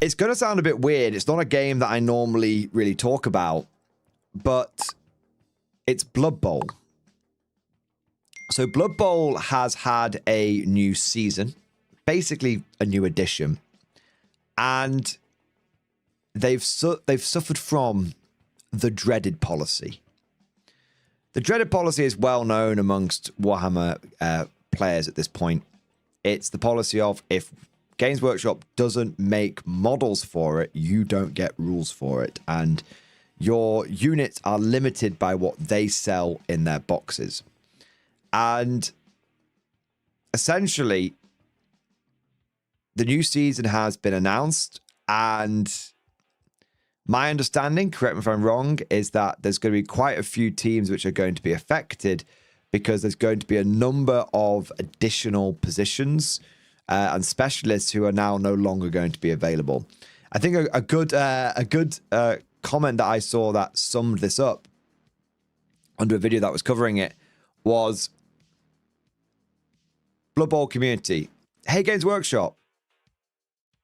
It's going to sound a bit weird. It's not a game that I normally really talk about, but it's Blood Bowl. So Blood Bowl has had a new season, basically a new edition, and they've suffered from the dreaded policy. The dreaded policy is well known amongst Warhammer players at this point. It's the policy of if Games Workshop doesn't make models for it, you don't get rules for it, and your units are limited by what they sell in their boxes. And essentially, the new season has been announced, and my understanding, correct me if I'm wrong, is that there's going to be quite a few teams which are going to be affected because there's going to be a number of additional positions and specialists who are now no longer going to be available. I think a good comment that I saw that summed this up under a video that was covering it was Blood Bowl community. Hey, Games Workshop,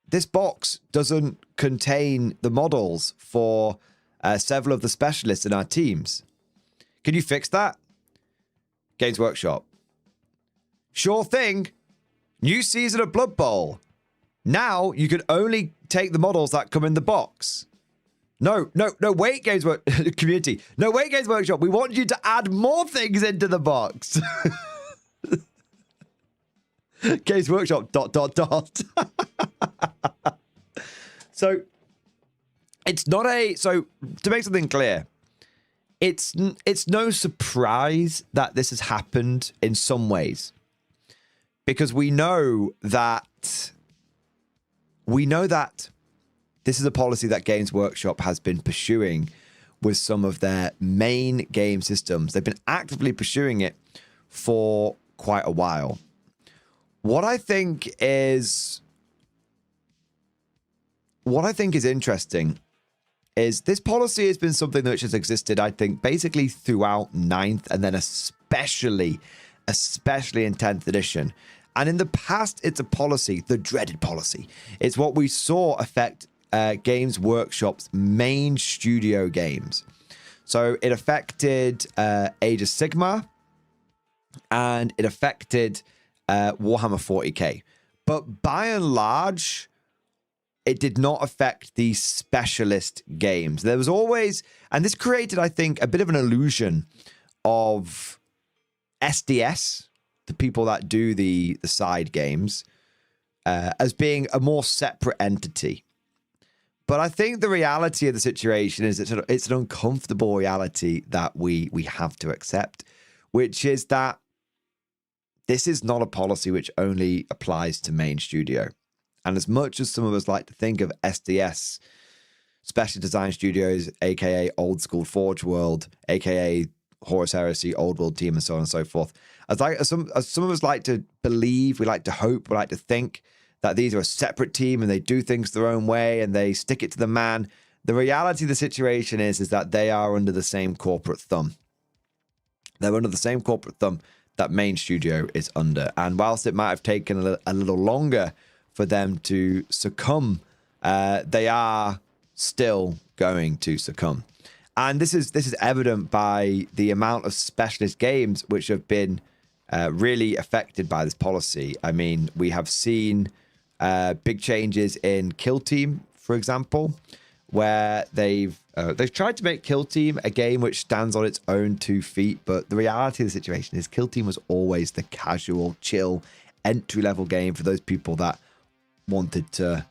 this box doesn't contain the models for several of the specialists in our teams. Can you fix that? Games Workshop. Sure thing. New season of Blood Bowl. Now you can only take the models that come in the box. No, wait, Games Workshop community. No, wait, Games Workshop. We want you to add more things into the box. Games Workshop, ... So, it's not a... So, to make something clear, it's no surprise that this has happened in some ways. Because we know that this is a policy that Games Workshop has been pursuing with some of their main game systems. They've been actively pursuing it for quite a while. What I think is interesting is this policy has been something which has existed, I think, basically throughout 9th and then especially in 10th edition. And in the past, it's a policy, the dreaded policy. It's what we saw affect Games Workshop's main studio games. So it affected Age of Sigmar, and it affected Warhammer 40k. But by and large, it did not affect the specialist games. There was always, and this created, I think, a bit of an illusion of SDS, the people that do the side games, as being a more separate entity. But I think the reality of the situation is it's an uncomfortable reality that we have to accept, which is that this is not a policy which only applies to main studio. And as much as some of us like to think of SDS, Special Design Studios, aka Old School Forge World, aka Horus Heresy, Old World Team, and so on and so forth, as some of us like to believe, we like to hope, we like to think that these are a separate team and they do things their own way and they stick it to the man. The reality of the situation is that they are under the same corporate thumb. They're under the same corporate thumb that main studio is under. And whilst it might have taken a little longer for them to succumb, they are still going to succumb. And this is evident by the amount of specialist games which have been really affected by this policy. I mean, we have seen big changes in Kill Team, for example, where they've tried to make Kill Team a game which stands on its own 2 feet, but the reality of the situation is Kill Team was always the casual, chill, entry-level game for those people that wanted to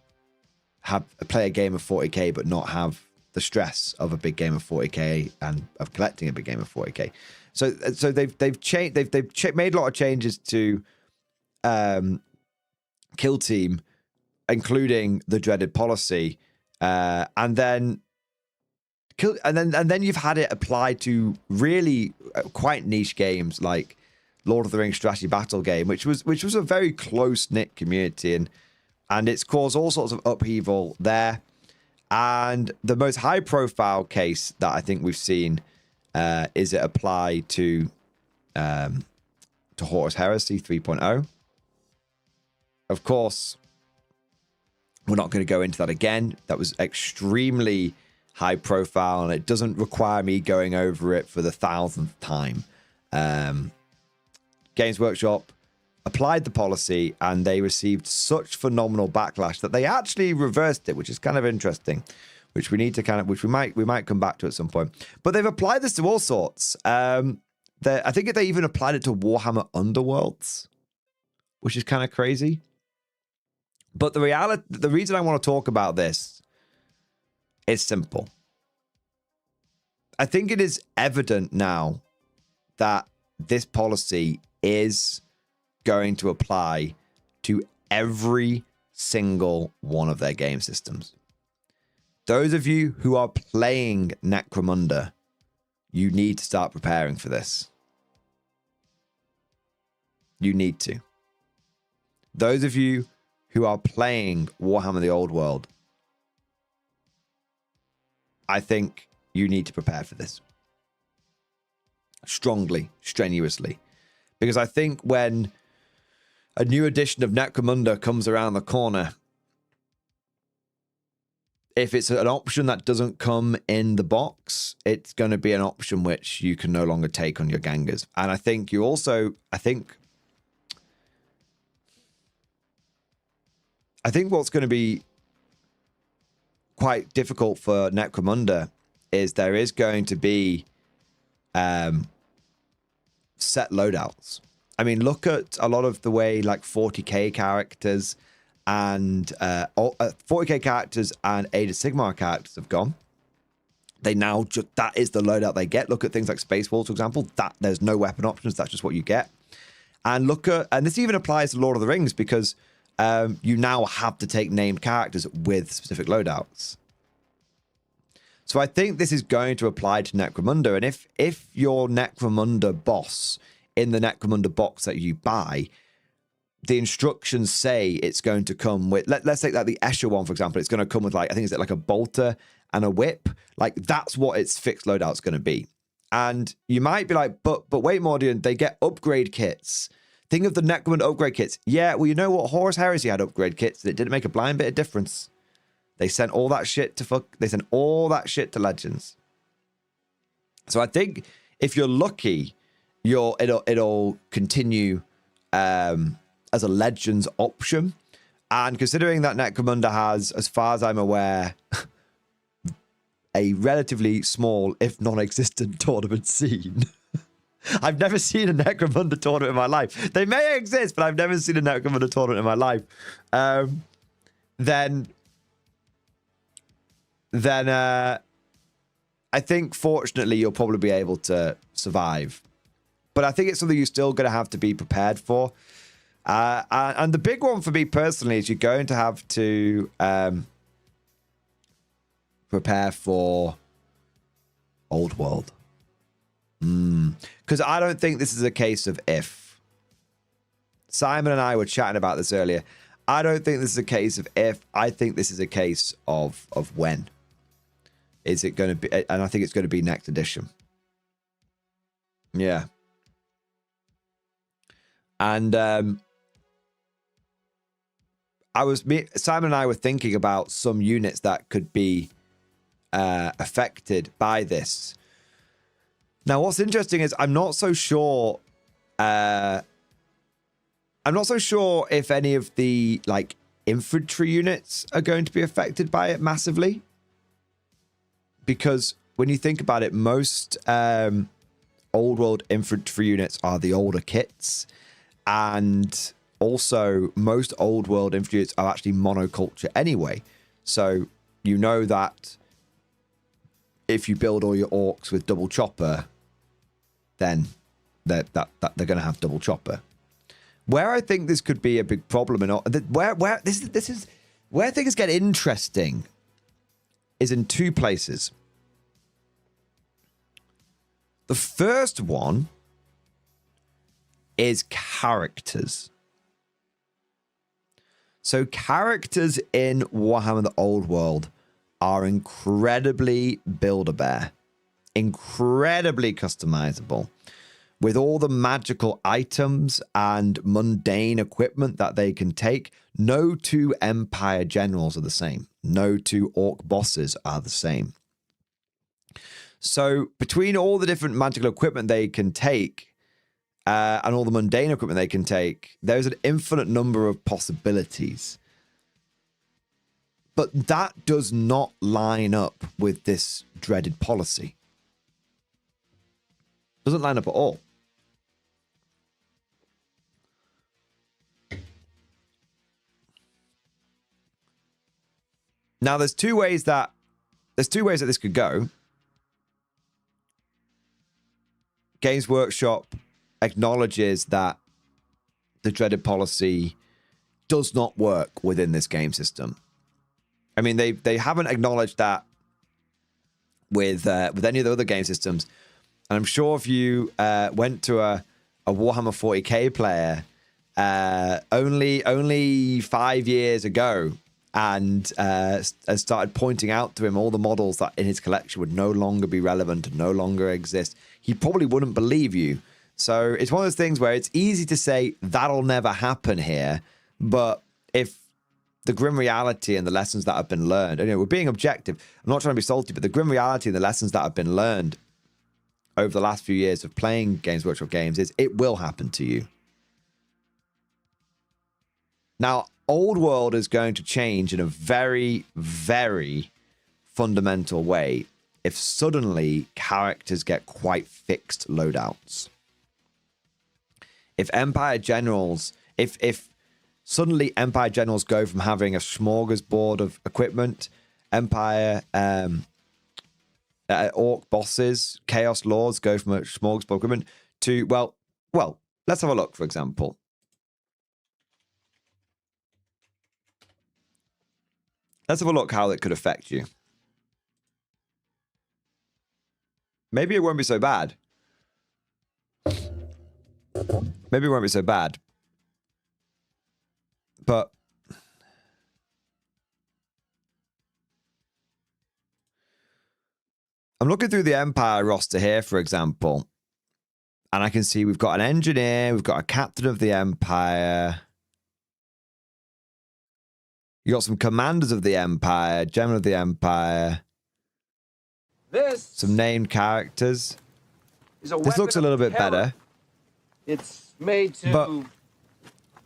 play a game of 40k but not have the stress of a big game of 40k and of collecting a big game of 40k. So they've made a lot of changes to Kill Team, including the dreaded policy, and then you've had it applied to really quite niche games like Lord of the Rings strategy battle game, which was a very close-knit community, and it's caused all sorts of upheaval there. And the most high-profile case that I think we've seen is it applied to Horus Heresy 3.0. Of course, We're not going to go into that again. That was extremely high profile, and it doesn't require me going over it for the 1000th time. Games Workshop applied the policy, and they received such phenomenal backlash that they actually reversed it, which is kind of interesting, which we need to which we might come back to at some point. But they've applied this to all sorts. I think they even applied it to Warhammer Underworlds, which is kind of crazy. But the reason I want to talk about this is simple. I think it is evident now that this policy is going to apply to every single one of their game systems. Those of you who are playing Necromunda, you need to start preparing for this. You need to. Those of you who are playing Warhammer the Old World, I think you need to prepare for this. Strongly, strenuously. Because I think when a new edition of Necromunda comes around the corner, if it's an option that doesn't come in the box, it's going to be an option which you can no longer take on your gangers. And I think you also, I think what's going to be quite difficult for Necromunda is there is going to be set loadouts. I mean, look at a lot of the way like 40k characters and 40k characters and Age of Sigmar characters have gone. They now just, that is the loadout they get. Look at things like Space Wolves, for example. That there's no weapon options. That's just what you get. And look at, and this even applies to Lord of the Rings, because you now have to take named characters with specific loadouts. So I think this is going to apply to Necromunda. And if your Necromunda boss in the Necromunda box that you buy, the instructions say it's going to come with, let's take like the Escher one, for example. It's going to come with like, I think it's like a bolter and a whip. Like that's what its fixed loadout's going to be. And you might be like, but wait, Mordian, they get upgrade kits. Think of the Necromunda upgrade kits. Yeah, well, you know what? Horus Heresy had upgrade kits. It didn't make a blind bit of difference. They sent all that shit to They sent all that shit to Legends. So I think if you're lucky, it'll continue as a Legends option. And considering that Necromunda has, as far as I'm aware, a relatively small, if non-existent tournament scene. I've never seen a Necromunda tournament in my life. They may exist, but I've never seen a Necromunda tournament in my life. Then I think, fortunately, you'll probably be able to survive. But I think it's something you're still going to have to be prepared for. And the big one for me personally is you're going to have to prepare for Old World. Because I don't think this is a case of if. Simon and I were chatting about this earlier. I don't think this is a case of if. I think this is a case of when. Is it going to be? And I think it's going to be next edition. Yeah. And Simon and I were thinking about some units that could be affected by this. Now, what's interesting is I'm not so sure if any of the like infantry units are going to be affected by it massively. Because when you think about it, most old world infantry units are the older kits. And also most old world infantry units are actually monoculture anyway. So you know that if you build all your orcs with double chopper, then they're going to have double chopper. Where I think this could be a big problem, and where this is where things get interesting, is in two places. The first one is characters. So characters in Warhammer the Old World are incredibly Build-A-Bear, incredibly customizable. with all the magical items and mundane equipment that they can take, no two Empire generals are the same. No two orc bosses are the same. So between all the different magical equipment they can take and all the mundane equipment they can take, there's an infinite number of possibilities. But that does not line up with this dreaded policy. Doesn't line up at all. Now, there's two ways that this could go. Games Workshop acknowledges that the dreaded policy does not work within this game system. I mean, they haven't acknowledged that with any of the other game systems. And I'm sure if you went to a Warhammer 40k player only 5 years ago and started pointing out to him all the models that in his collection would no longer be relevant and no longer exist, he probably wouldn't believe you. So it's one of those things where it's easy to say that'll never happen here, but if the grim reality and the lessons that have been learned, and, we're being objective, I'm not trying to be salty, but the grim reality and the lessons that have been learned over the last few years of playing Games Workshop games is it will happen to you. Now, Old World is going to change in a very, very fundamental way if suddenly characters get quite fixed loadouts. If Empire Generals, if suddenly Empire Generals go from having a smorgasbord of equipment, Empire Orc bosses, Chaos Lords go from a smorgasbord equipment to, well, let's have a look, for example. Let's have a look how it could affect you. Maybe it won't be so bad. Maybe it won't be so bad. But I'm looking through the Empire roster here, for example, and I can see we've got an engineer, we've got a captain of the Empire. You got some commanders of the Empire, general of the Empire. Some named characters. This looks a little bit better. It's made to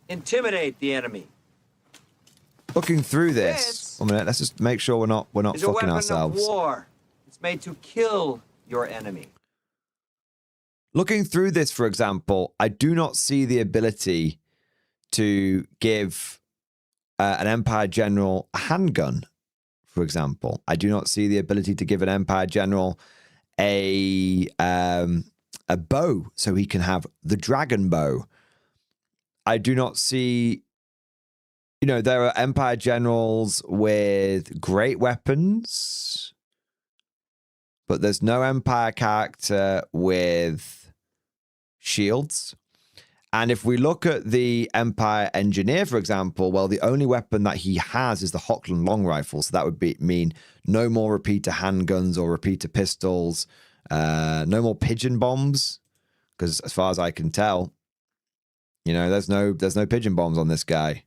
intimidate the enemy. Looking through this, 1 minute. Let's just make sure we're not fucking ourselves. Of war. It's made to kill your enemy. Looking through this, for example, I do not see the ability to give an Empire General a handgun, for example. I do not see the ability to give an Empire General a bow so he can have the dragon bow. I do not see, there are Empire Generals with great weapons, but there's no Empire character with shields. And if we look at the Empire Engineer, for example, well, the only weapon that he has is the Hochland long rifle. So that would mean no more repeater handguns or repeater pistols, no more pigeon bombs, because as far as I can tell, there's no pigeon bombs on this guy.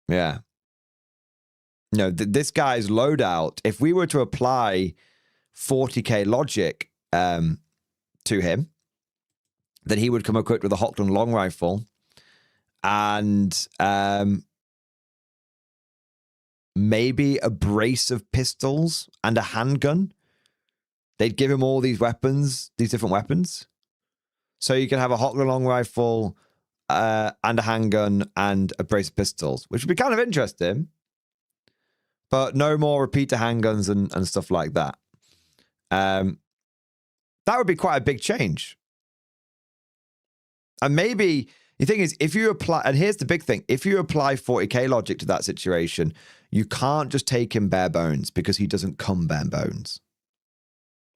Yeah. This guy's loadout, if we were to apply 40k logic to him, then he would come equipped with a Hochland long rifle and maybe a brace of pistols and a handgun. They'd give him all these weapons, these different weapons. So you can have a Hochland long rifle and a handgun and a brace of pistols, which would be kind of interesting. But no more repeater handguns and stuff like that. That would be quite a big change. And maybe the thing is, if you apply, and here's the big thing, if you apply 40k logic to that situation, you can't just take him bare bones because he doesn't come bare bones.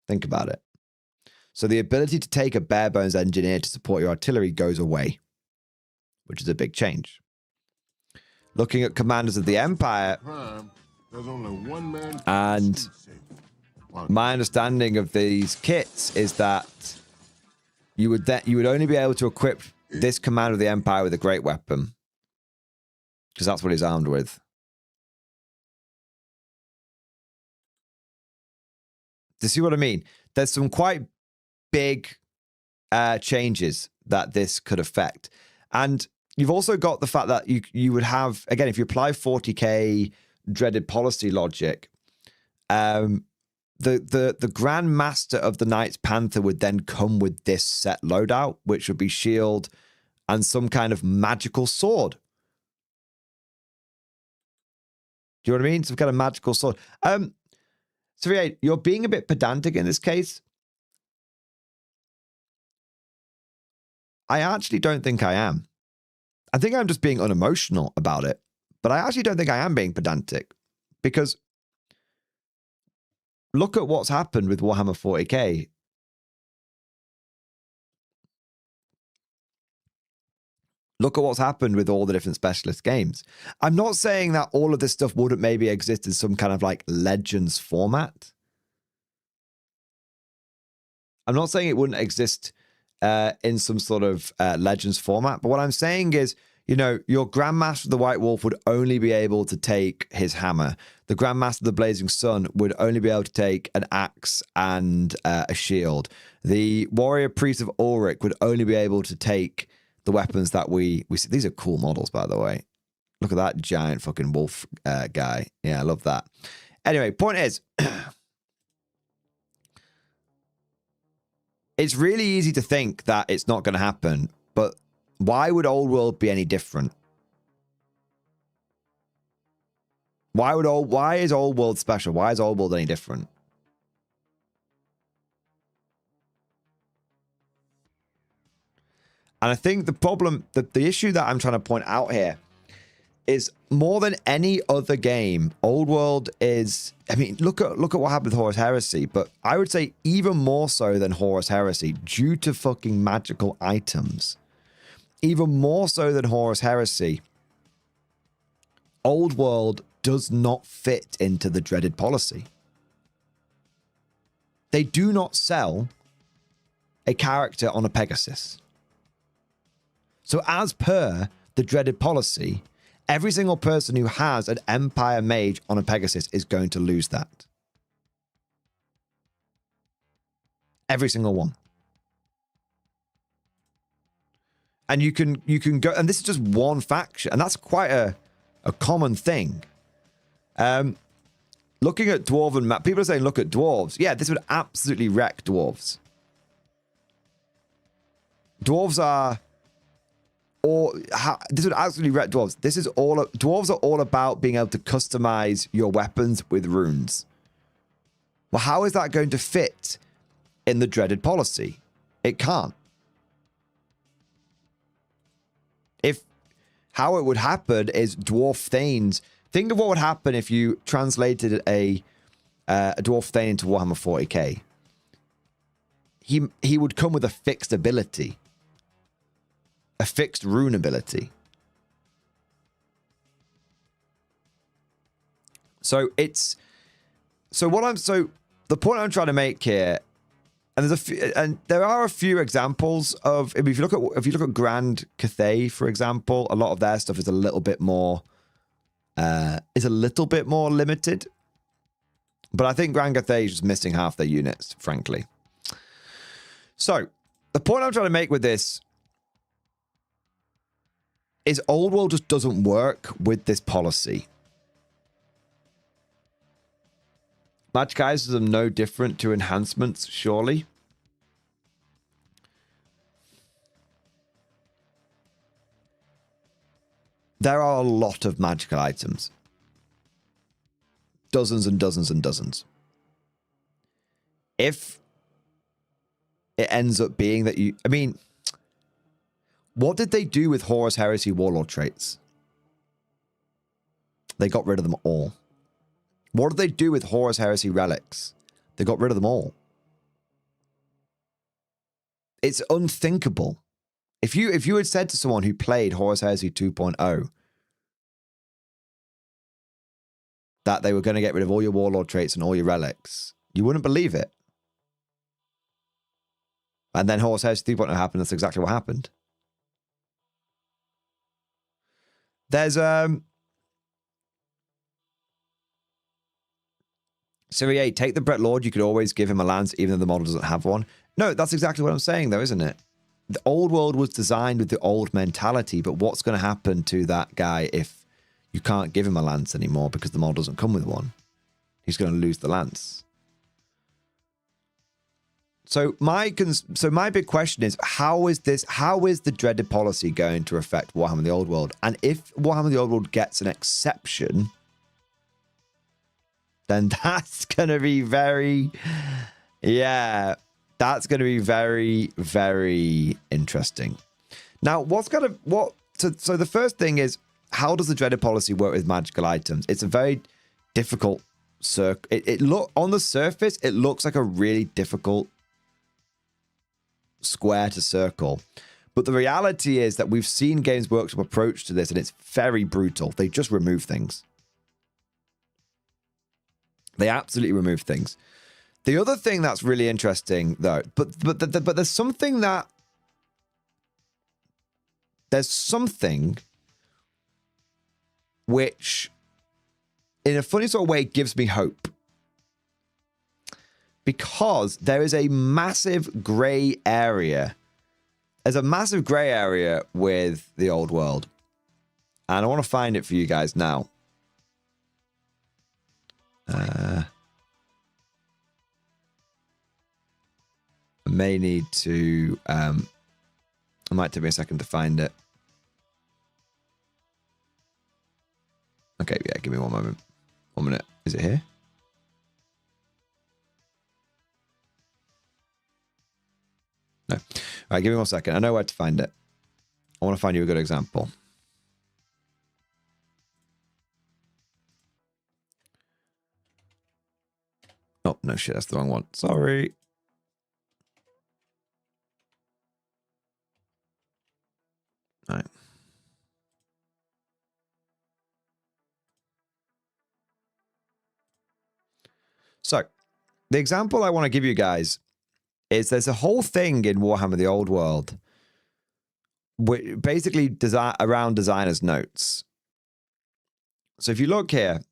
Think about it. So the ability to take a bare bones engineer to support your artillery goes away, which is a big change. Looking at commanders of the Empire, There's only one man and my understanding of these kits is that you would only be able to equip this Commander of the Empire with a great weapon, because that's what he's armed with. Do you see what I mean? There's some quite big changes that this could affect. And you've also got the fact that you would have, again, if you apply 40k dreaded policy logic, the Grand Master of the Knights Panther would then come with this set loadout, which would be shield and some kind of magical sword. Do you know what I mean? Some kind of magical sword. So yeah, you're being a bit pedantic in this case. I actually don't think I am. I think I'm just being unemotional about it. But I actually don't think I am being pedantic. Because look at what's happened with Warhammer 40k. Look at what's happened with all the different specialist games. I'm not saying that all of this stuff wouldn't maybe exist in some kind of like Legends format. I'm not saying it wouldn't exist in some sort of Legends format. But what I'm saying is, you know, your Grandmaster of the White Wolf would only be able to take his hammer. The Grandmaster of the Blazing Sun would only be able to take an axe and a shield. The Warrior Priest of Ulrich would only be able to take the weapons that we see. These are cool models, by the way. Look at that giant fucking wolf guy. Yeah, I love that. Anyway, point is, it's really easy to think that it's not going to happen, but why would Old World be any different? Why is Old World special? Why is Old World any different? And I think the problem, the issue that I'm trying to point out here is more than any other game, Old World is, I mean, look at what happened with Horus Heresy, but I would say even more so than Horus Heresy due to fucking magical items. Even more so than Horus Heresy, Old World does not fit into the dreaded policy. They do not sell a character on a Pegasus. So as per the dreaded policy, every single person who has an Empire Mage on a Pegasus is going to lose that. Every single one. And you can go, and this is just one faction, and that's quite a common thing. Looking at Dwarven map, people are saying, look at Dwarves. Yeah, this would absolutely wreck Dwarves. Dwarves are... this would absolutely wreck Dwarves. Dwarves are all about being able to customize your weapons with runes. Well, how is that going to fit in the dreaded policy? It can't. How it would happen is Dwarf Thanes. Think of what would happen if you translated a Dwarf Thane into Warhammer 40k. He would come with a fixed ability. A fixed rune ability. So the point I'm trying to make here, and there are a few examples of, if you look at Grand Cathay, for example, a lot of their stuff is a little bit more limited. But I think Grand Cathay is just missing half their units, frankly. So the point I'm trying to make with this is Old World just doesn't work with this policy. Magicizers are no different to enhancements, surely. There are a lot of magical items. Dozens and dozens and dozens. If it ends up being that you... I mean, what did they do with Horus Heresy Warlord traits? They got rid of them all. What did they do with Horus Heresy relics? They got rid of them all. It's unthinkable. If you had said to someone who played Horus Heresy 2.0 that they were going to get rid of all your Warlord traits and all your relics, You wouldn't believe it. And then Horseheads 3.0 happened. That's exactly what happened. There's Serie A, take the Brett Lord. You could always give him a lance, even though the model doesn't have one. No, that's exactly what I'm saying, though, isn't it? The old world was designed with the old mentality, but what's going to happen to that guy if you can't give him a lance anymore because the model doesn't come with one? He's going to lose the lance. So my big question is, how is the dreaded policy going to affect Warhammer the Old World? And if Warhammer the Old World gets an exception, then that's going to be very, that's going to be very, very interesting. Now, so the first thing is, how does the dreaded policy work with magical items? It's a very difficult on the surface, it looks like a really difficult square to circle. But the reality is that we've seen Games Workshop approach to this, and it's very brutal. They just remove things. They absolutely remove things. The other thing that's really interesting, though, but there's something which, in a funny sort of way, gives me hope. Because there is a massive grey area. There's a massive grey area with the old world. And I want to find it for you guys now. I may need to... it might take me a second to find it. Okay, yeah, give me one moment. 1 minute. Is it here? No. All right, give me 1 second. I know where to find it. I want to find you a good example. Oh, no shit, that's the wrong one. Sorry. All right. So, the example I want to give you guys is there's a whole thing in Warhammer the Old World basically around designer's notes. So if you look here,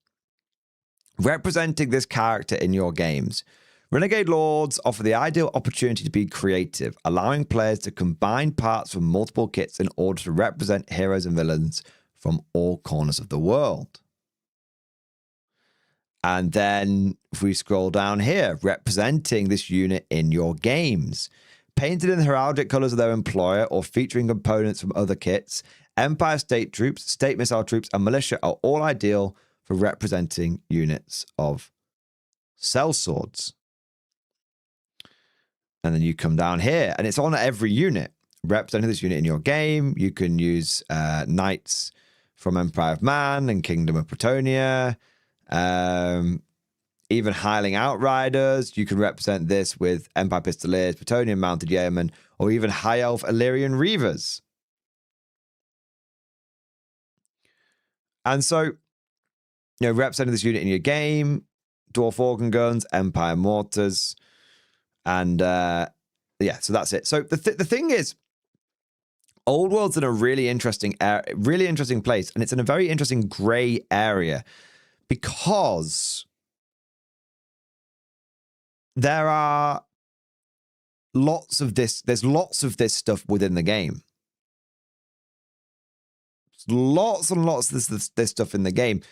representing this character in your games, Renegade Lords offer the ideal opportunity to be creative, allowing players to combine parts from multiple kits in order to represent heroes and villains from all corners of the world. And then if we scroll down here, representing this unit in your games, painted in the heraldic colors of their employer or featuring components from other kits, Empire State Troops, State Missile Troops, and Militia are all ideal for representing units of sellswords. And then you come down here, and it's on every unit. Representing this unit in your game, you can use Knights from Empire of Man and Kingdom of Bretonnia. Even Hireling Outriders, you can represent this with Empire Pistoliers, Bretonnian Mounted Yeomen, or even High Elf Illyrian Reavers. And so, you know, representing this unit in your game, Dwarf Organ Guns, Empire Mortars, and yeah, so that's it. So the thing is, Old World's in a really interesting place, and it's in a very interesting grey area because there are lots of this. There's lots of this stuff within the game. Lots and lots of this stuff in the game.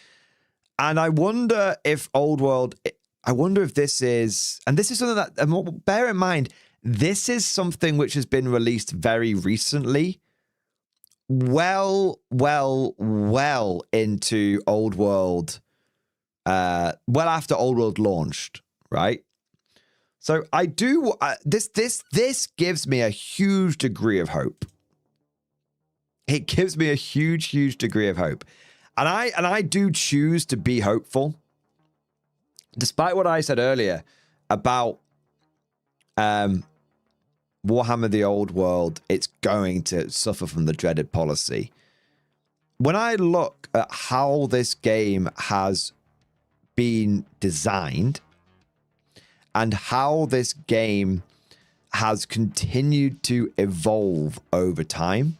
And I wonder if Old World, I wonder if this is, and this is something that, bear in mind, this is something which has been released very recently, well into Old World, well after Old World launched, right? So I do, this gives me a huge degree of hope. It gives me a huge degree of hope. And I do choose to be hopeful. Despite what I said earlier about Warhammer the Old World, it's going to suffer from the dreaded policy. When I look at how this game has been designed and how this game has continued to evolve over time,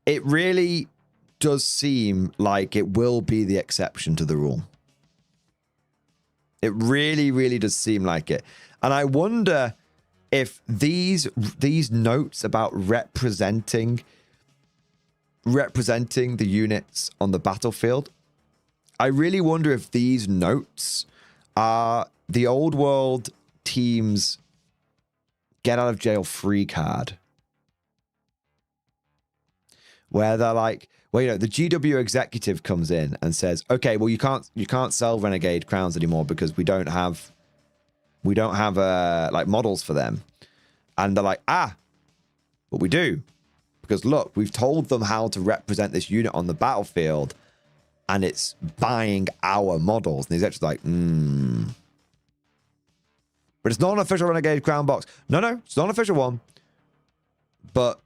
it really does seem like it will be the exception to the rule. It really, really does seem like it. And I wonder if these notes about representing the units on the battlefield, I really wonder if these notes are the old world team's get out of jail free card, where they're like, well, you know, the GW executive comes in and says, okay, well, you can't sell Renegade crowns anymore because we don't have like models for them. And they're like, but we do, because look, we've told them how to represent this unit on the battlefield, and it's buying our models. And he's actually like, but it's not an official Renegade crown box. No, it's not an official one. But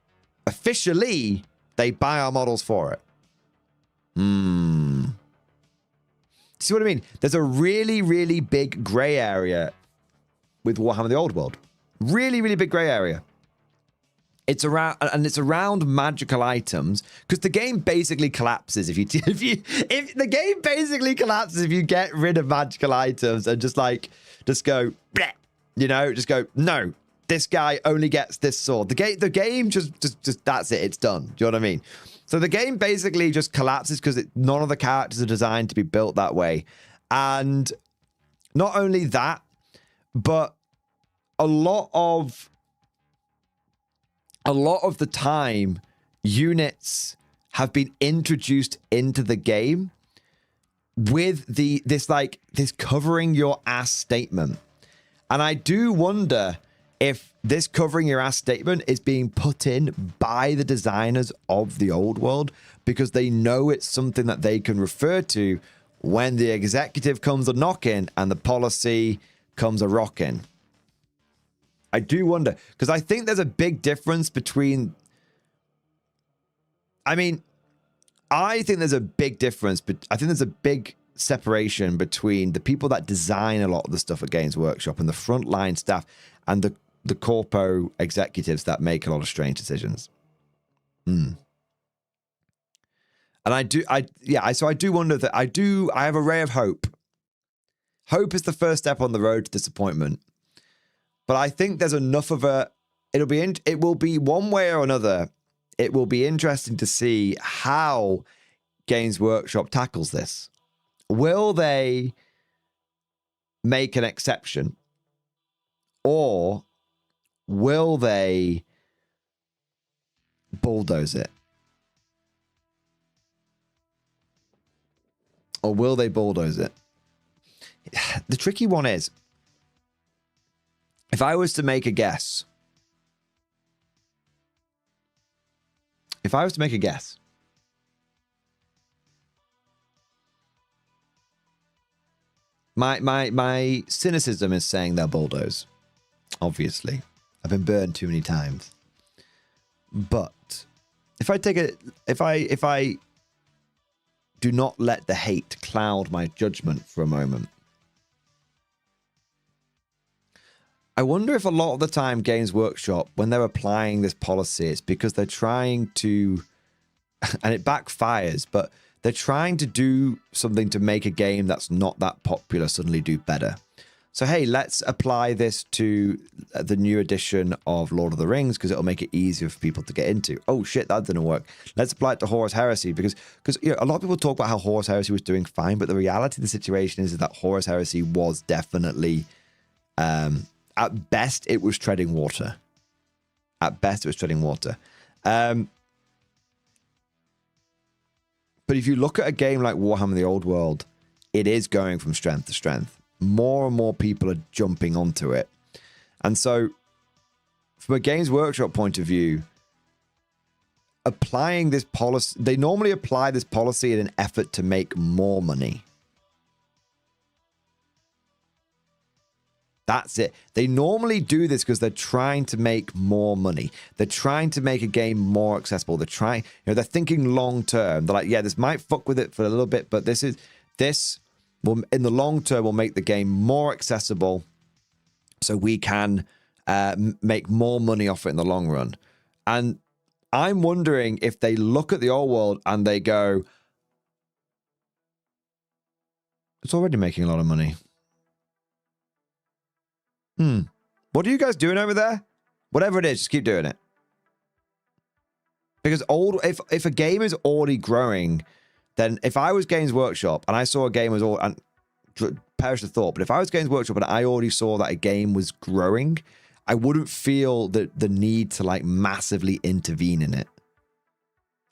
officially, they buy our models for it. See what I mean? There's a really, really big gray area with Warhammer the Old World. Really, really big gray area. It's around magical items, because the game basically collapses if the game basically collapses if you get rid of magical items and just go, bleh, you know, just go, no, this guy only gets this sword. The game just that's it. It's done. Do you know what I mean? So the game basically just collapses because none of the characters are designed to be built that way. And not only that, but a lot of the time, units have been introduced into the game with this covering your ass statement. And I do wonder if this covering your ass statement is being put in by the designers of the old world because they know it's something that they can refer to when the executive comes a knocking and the policy comes a rocking. I do wonder, because I think there's a big difference between... I think there's a big difference, but I think there's a big separation between the people that design a lot of the stuff at Games Workshop and the frontline staff and the corpo executives that make a lot of strange decisions. And I do wonder that I have a ray of hope. Hope is the first step on the road to disappointment. But I think there's enough of it will be one way or another. It will be interesting to see how Games Workshop tackles this. Will they make an exception? Or will they bulldoze it? The tricky one is, if I was to make a guess, my cynicism is saying they'll bulldoze. Obviously, I've been burned too many times. But if I do not let the hate cloud my judgment for a moment, I wonder if a lot of the time Games Workshop, when they're applying this policy, it's because they're trying to, and it backfires, but they're trying to do something to make a game that's not that popular suddenly do better. So, hey, let's apply this to the new edition of Lord of the Rings because it'll make it easier for people to get into. Oh, shit, that didn't work. Let's apply it to Horus Heresy because you know, a lot of people talk about how Horus Heresy was doing fine, but the reality of the situation is that Horus Heresy was definitely... at best, it was treading water. But if you look at a game like Warhammer the Old World, it is going from strength to strength. More and more people are jumping onto it. And so, from a Games Workshop point of view, applying this policy... They normally apply this policy in an effort to make more money. That's it. They normally do this because they're trying to make more money. They're trying to make a game more accessible. They're thinking long term. They're like, yeah, this might fuck with it for a little bit, but this will, in the long term, will make the game more accessible so we can make more money off it in the long run. And I'm wondering if they look at the old world and they go, it's already making a lot of money. What are you guys doing over there? Whatever it is, just keep doing it. Because if a game is already growing, then if I was Games Workshop and I saw a game was all, and perish the thought, but if I was Games Workshop and I already saw that a game was growing, I wouldn't feel the need to like massively intervene in it.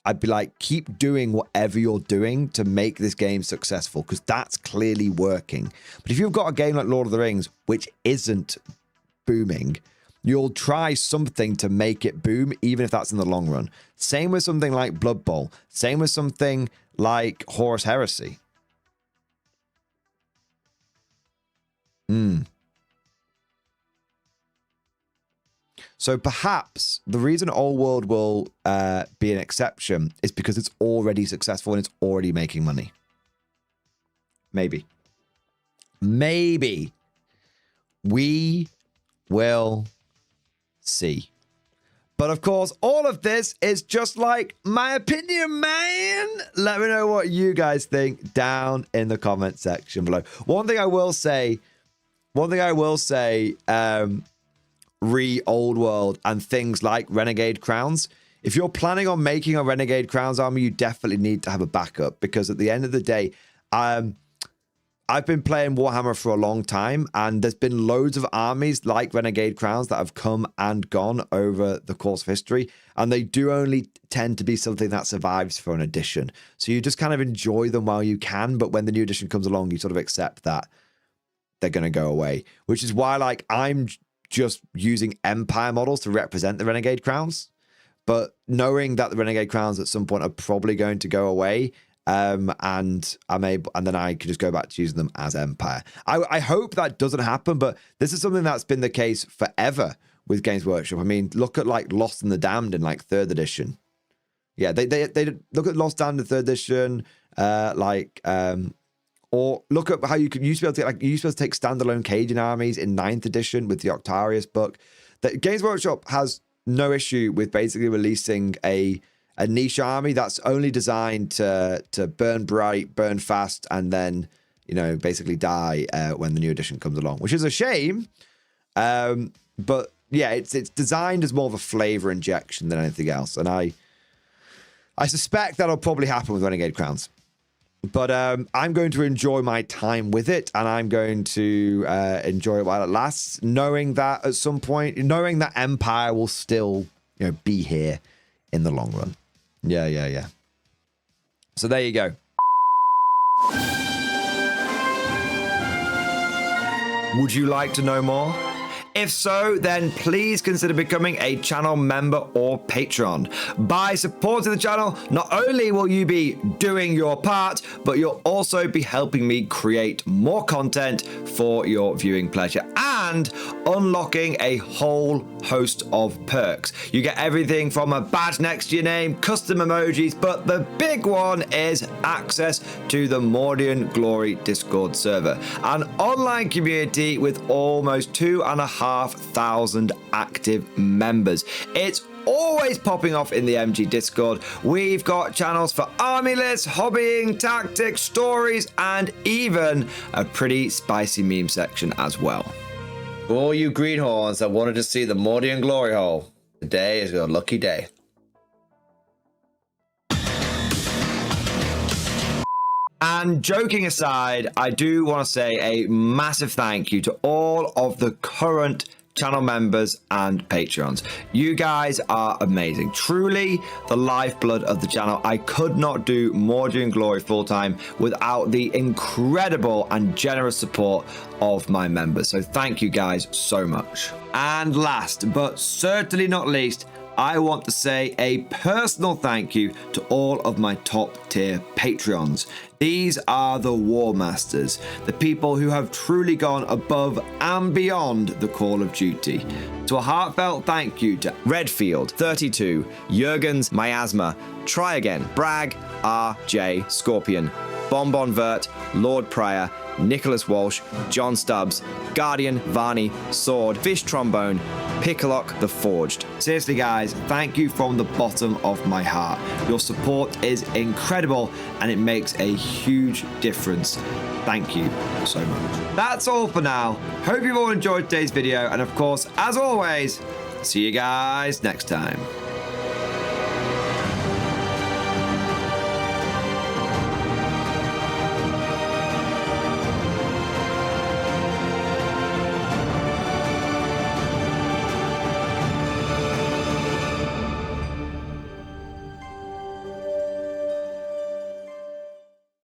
I'd be like, keep doing whatever you're doing to make this game successful, because that's clearly working. But if you've got a game like Lord of the Rings, which isn't booming, you'll try something to make it boom, even if that's in the long run. Same with something like Blood Bowl. Same with something like Horus Heresy. So perhaps the reason Old World will be an exception is because it's already successful and it's already making money. Maybe. Maybe. We will see. But of course, all of this is just like my opinion, man. Let me know what you guys think down in the comment section below. One thing I will say, re Old World and things like Renegade Crowns. If you're planning on making a Renegade Crowns army, you definitely need to have a backup, because at the end of the day, I've been playing Warhammer for a long time, and there's been loads of armies like Renegade Crowns that have come and gone over the course of history, and they do only tend to be something that survives for an edition. So you just kind of enjoy them while you can, but when the new edition comes along, you sort of accept that they're going to go away, which is why like I'm just using Empire models to represent the Renegade Crowns, but knowing that the Renegade Crowns at some point are probably going to go away, and then I can just go back to using them as Empire. I hope that doesn't happen, but this is something that's been the case forever with Games Workshop. I mean, look at like Lost and the Damned in like 3rd edition. Yeah, they look at Lost and the 3rd edition, or look at how you used to be able to take standalone Cajun armies in 9th edition with the Octarius book. The Games Workshop has no issue with basically releasing a niche army that's only designed to burn bright, burn fast, and then, you know, basically die when the new edition comes along, which is a shame. But yeah, it's designed as more of a flavor injection than anything else, and I suspect that'll probably happen with Renegade Crowns. But I'm going to enjoy my time with it, and I'm going to enjoy it while it lasts, knowing that at some point, knowing that Empire will still, you know, be here in the long run. Yeah. So there you go. Would you like to know more? If so, then please consider becoming a channel member or patron. By supporting the channel, not only will you be doing your part, but you'll also be helping me create more content for your viewing pleasure and unlocking a whole host of perks. You get everything from a badge next to your name, custom emojis, but the big one is access to the Mordian Glory Discord server, an online community with almost 2,500 active members. It's always popping off in the MG Discord. We've got channels for army lists, hobbying, tactics, stories, and even a pretty spicy meme section as well. For all you greenhorns that wanted to see the Mordian glory hole, today is your lucky day. And joking aside, I do want to say a massive thank you to all of the current channel members and patrons. You guys are amazing. Truly the lifeblood of the channel. I could not do Mordian Glory full-time without the incredible and generous support of my members. So thank you guys so much. And last but certainly not least, I want to say a personal thank you to all of my top tier Patreons. These are the War Masters, the people who have truly gone above and beyond the call of duty. So a heartfelt thank you to Redfield, 32, Jurgens, Miasma, Try Again, Bragg, RJ, Scorpion, Bonbon Vert, Lord Pryor, Nicholas Walsh, John Stubbs, Guardian, Varney, Sword, Fish Trombone, Picklock the Forged. Seriously guys, thank you from the bottom of my heart. Your support is incredible and it makes a huge difference. Thank you so much. That's all for now. Hope you've all enjoyed today's video, and of course, as always, see you guys next time.